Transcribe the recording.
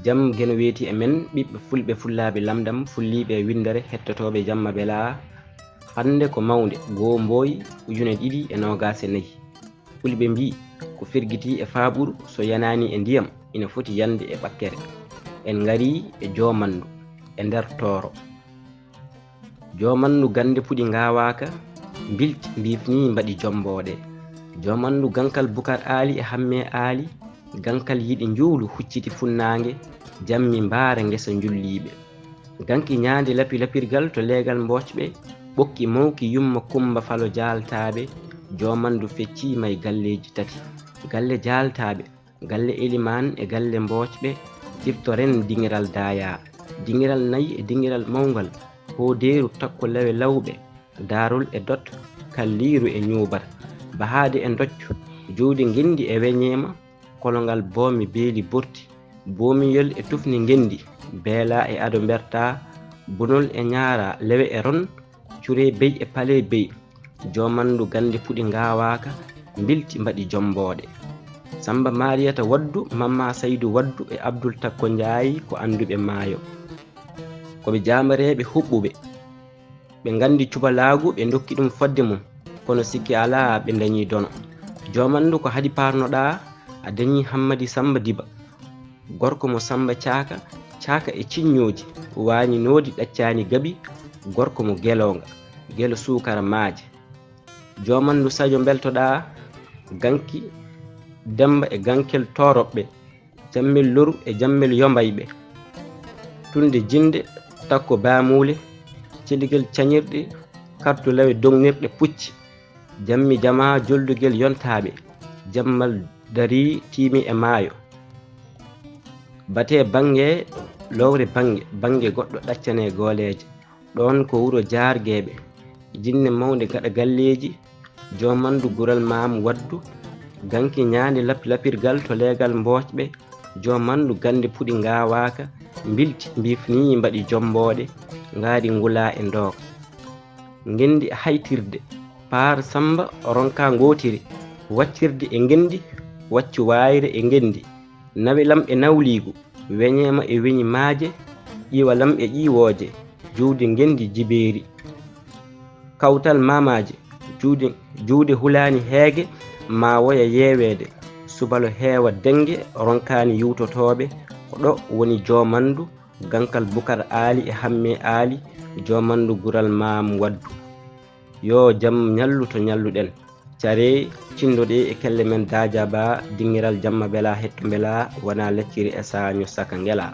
jam geno weeti e men ɓiɓɓe fulɓe fullaaɓe lamdam fulliɓe windere hettotoɓe jamma bela hande ko mawde goo mboyi 2024 fulɓe mbi ko firgiti e faaɓuru so yanani e ndiyam ina foti yande e ɓakkere. En ngari e jomandu e nder tooro jomandu gande puɗi ngawaka bilti mbifni mbaɗi jomboɗe jomandu gankal Bukar Ali e Hamme Ali gankal yiɗi njuulu hucciti funnange jammi mbaara ngesa njulliɓe ganki ñaande lapi lapirgal to leegal mbocɓe ɓokki mawki yumma kumba falo jaltaɓe jomandu feccima e galleji tati galle jaltaɓe galle Eliman e galle mbocɓe tiftoren dingiral daya dingiral nayi e dingiral mawgal hoderu takko lawe lawɓe darol e dot kalliru e ñubar bahade e doccu juude gindi e weñema kolongal bomi beeli borti bomiyel e tufni gendi beela e ado berta bunol e ñaara lewe e ron cure bey e pale bey jomandu gande puɗi ngawaka bilti mbaɗi jomboɗe Samba Mariata Waddu Mamma Saydou Waddu e Abdoul Takko Ndiaye ko anduɓe maayo koɓe jamareɓe huɓɓuɓe ɓe gandi cubalagu ɓe dokki ɗum fodde mum kono sikki ala ɓe dañi dono jomandu ko hadi parnoɗa a dañi Hammadi Samba Diba gorko mo Samba Caka e cinñoji wani nodi ɗaccani gabi gorko mo gelonga gelo sukara maaje jomandu Sadio beltoɗa ganki Demba e gankel toroɓɓe jammel loru e jammel yombayɓe tunde jinde takko bamule celigel cañirɗe kartu lawe dongnirɗe pucci jammi jama joldugel yontaɓe jammal dari timi e maayo bate bange lowre bange goɗɗo ɗaccane gooleje ɗon ko wuro jargueɓe jinne mawde gaɗa galleji jomandu gural Mamu Waddu ganki ñaande lapirgal to leegal mbocɓe jomandu gande puɗi ngawaka bilti mbifni mbaɗi jomboɗe ngaari ngula e ndooka gendi haytirde Paar Samba ronka ngotiri waccirde e gendi waccu wayre e gendi nawelam e nawligu weñema e weñi maaje ƴiwalam e ƴiwoje juude gendi jibeeri kawtal mamaje juude hulani heege ma woya yewede subalo heewa denge ronkani yutotoɓe ko ɗo woni jomandu gankal Bukar Ali e Hamme Ali jomandu gural Mamu Waddu yo jam ñallu to ñalluɗen care cindoɗe e kelle men Dadia Ba dingiral jamma bela hetto bela wona lecciri e saño saka ngela